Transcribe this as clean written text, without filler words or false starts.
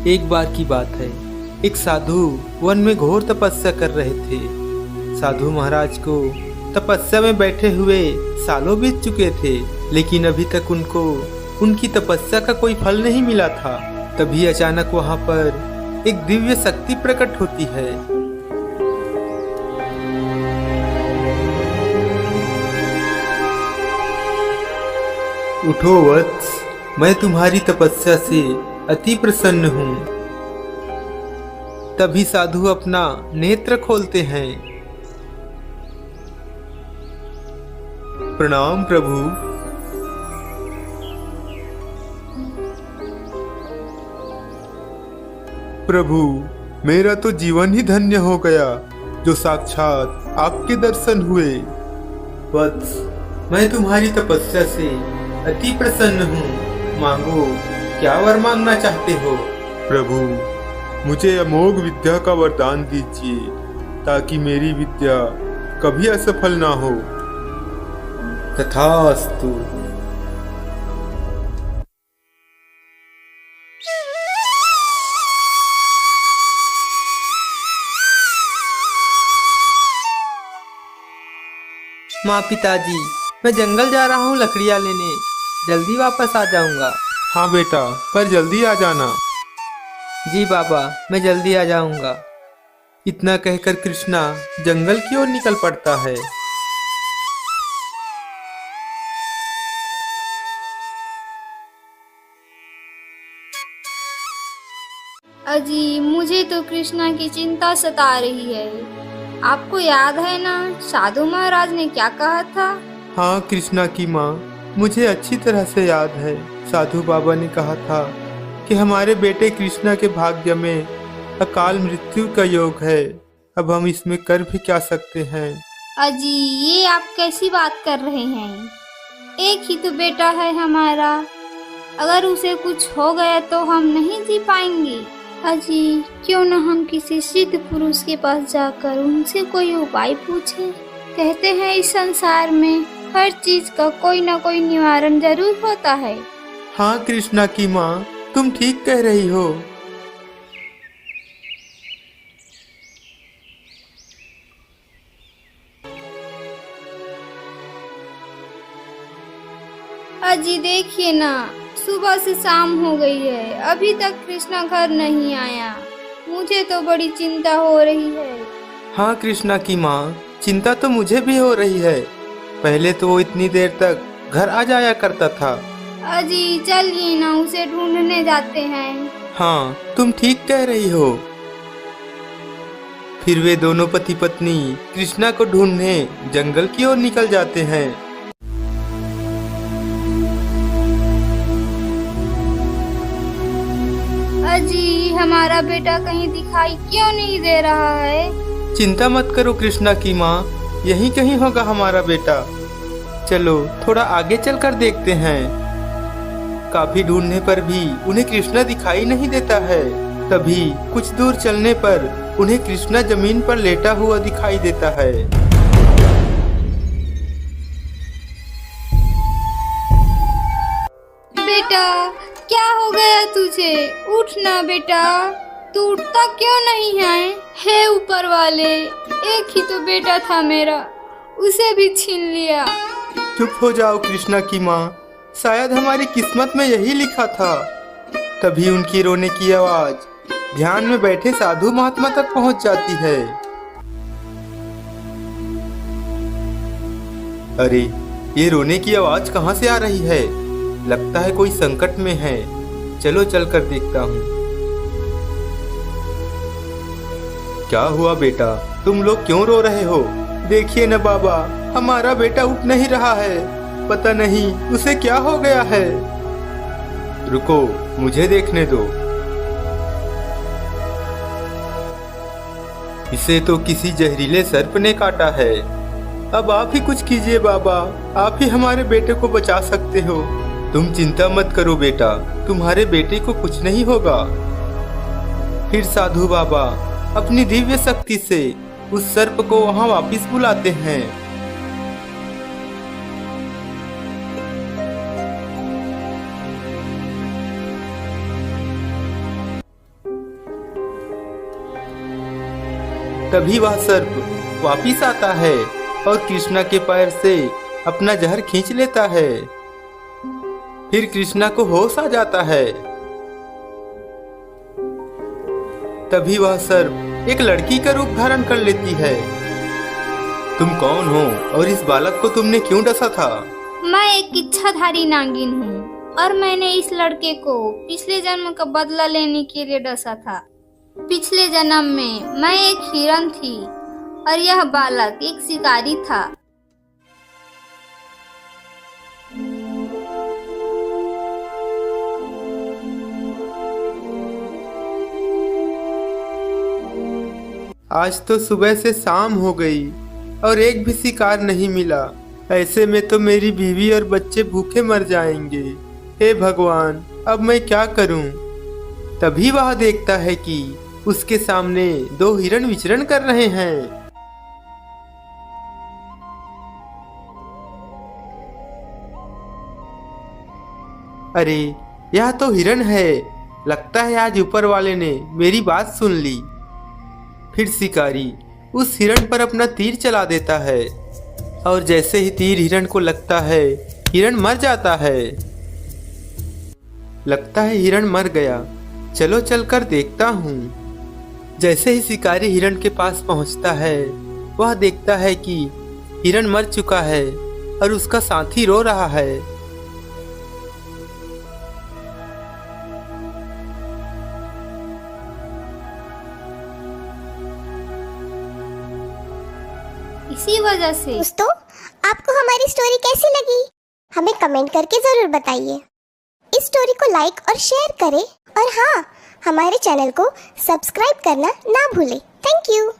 एक बार की बात है, एक साधु वन में घोर तपस्या कर रहे थे। साधु महाराज को तपस्या में बैठे हुए सालों बीत चुके थे, लेकिन अभी तक उनको उनकी तपस्या का कोई फल नहीं मिला था। तभी अचानक वहां पर एक दिव्य शक्ति प्रकट होती है। उठो वत्स, मैं तुम्हारी तपस्या से अति प्रसन्न हूँ। तभी साधु अपना नेत्र खोलते हैं। प्रणाम प्रभु। प्रभु, मेरा तो जीवन ही धन्य हो गया जो साक्षात आपके दर्शन हुए। वत्स, मैं तुम्हारी तपस्या से अति प्रसन्न हूँ। मांगो, क्या वर मांगना चाहते हो? प्रभु, मुझे अमोघ विद्या का वरदान दीजिए ताकि मेरी विद्या कभी असफल ना हो। तथास्तु। माँ, पिताजी, मैं जंगल जा रहा हूँ लकड़ियाँ लेने। जल्दी वापस आ जाऊंगा। हाँ बेटा, पर जल्दी आ जाना। जी बाबा, मैं जल्दी आ जाऊंगा। इतना कहकर कृष्णा जंगल की ओर निकल पड़ता है। अजी, मुझे तो कृष्णा की चिंता सता रही है। आपको याद है ना, साधु महाराज ने क्या कहा था? हाँ कृष्णा की माँ, मुझे अच्छी तरह से याद है। साधु बाबा ने कहा था कि हमारे बेटे कृष्णा के भाग्य में अकाल मृत्यु का योग है। अब हम इसमें कर भी क्या सकते हैं? अजी, ये आप कैसी बात कर रहे हैं? एक ही तो बेटा है हमारा। अगर उसे कुछ हो गया तो हम नहीं जी पाएंगे। अजी, क्यों न हम किसी सिद्ध पुरुष के पास जाकर उनसे कोई उपाय पूछें। कहते हैं इस संसार में हर चीज का कोई न कोई निवारण जरूर होता है। हाँ कृष्णा की माँ, तुम ठीक कह रही हो। अजी देखिए ना, सुबह से शाम हो गई है, अभी तक कृष्णा घर नहीं आया। मुझे तो बड़ी चिंता हो रही है। हाँ कृष्णा की माँ, चिंता तो मुझे भी हो रही है। पहले तो वो इतनी देर तक घर आ जाया करता था। अजी चलिए ना, उसे ढूंढने जाते हैं। हाँ, तुम ठीक कह रही हो। फिर वे दोनों पति पत्नी कृष्णा को ढूंढने जंगल की ओर निकल जाते हैं। अजी, हमारा बेटा कहीं दिखाई क्यों नहीं दे रहा है? चिंता मत करो कृष्णा की माँ, यहीं कहीं होगा हमारा बेटा। चलो थोड़ा आगे चलकर देखते हैं। काफी ढूंढने पर भी उन्हें कृष्णा दिखाई नहीं देता है। तभी कुछ दूर चलने पर उन्हें कृष्णा जमीन पर लेटा हुआ दिखाई देता है। बेटा, क्या हो गया तुझे? उठ ना बेटा, तू उठता क्यों नहीं है? हे ऊपर वाले, एक ही तो बेटा था मेरा, उसे भी छीन लिया। चुप हो जाओ कृष्णा की माँ, शायद हमारी किस्मत में यही लिखा था। तभी उनकी रोने की आवाज ध्यान में बैठे साधु महात्मा तक पहुंच जाती है। अरे, ये रोने की आवाज कहाँ से आ रही है? लगता है कोई संकट में है। चलो चलकर देखता हूँ। क्या हुआ बेटा, तुम लोग क्यों रो रहे हो? देखिए न बाबा, हमारा बेटा उठ नहीं रहा है। पता नहीं उसे क्या हो गया है। रुको, मुझे देखने दो। इसे तो किसी जहरीले सर्प ने काटा है। अब आप ही कुछ कीजिए बाबा, आप ही हमारे बेटे को बचा सकते हो। तुम चिंता मत करो बेटा, तुम्हारे बेटे को कुछ नहीं होगा। फिर साधु बाबा अपनी दिव्य शक्ति से उस सर्प को वहां वापस बुलाते हैं। तभी वह सर्प वापिस आता है और कृष्णा के पैर से अपना जहर खींच लेता है। फिर कृष्णा को होश आ जाता है। तभी वह सर्प एक लड़की का रूप धारण कर लेती है। तुम कौन हो और इस बालक को तुमने क्यों डसा था? मैं एक इच्छाधारी नागिन हूँ और मैंने इस लड़के को पिछले जन्म का बदला लेने के लिए डसा था। पिछले जन्म में मैं एक हिरन थी और यह बालक एक शिकारी था। आज तो सुबह से शाम हो गई और एक भी शिकार नहीं मिला। ऐसे में तो मेरी बीवी और बच्चे भूखे मर जाएंगे। हे भगवान, अब मैं क्या करूं? तभी वह देखता है कि उसके सामने दो हिरण विचरण कर रहे हैं। अरे, यह तो हिरण है। लगता है आज ऊपर वाले ने मेरी बात सुन ली। फिर शिकारी उस हिरण पर अपना तीर चला देता है और जैसे ही तीर हिरण को लगता है, हिरण मर जाता है। लगता है हिरण मर गया। चलो चलकर देखता हूँ। जैसे ही शिकारी हिरण के पास पहुँचता है, वह देखता है कि हिरण मर चुका है और उसका साथी रो रहा है। इसी वजह से दोस्तों, आपको हमारी स्टोरी कैसी लगी? हमें कमेंट करके जरूर बताइए। इस स्टोरी को लाइक और शेयर करें और हाँ, हमारे चैनल को सब्सक्राइब करना ना भूलें। Thank you.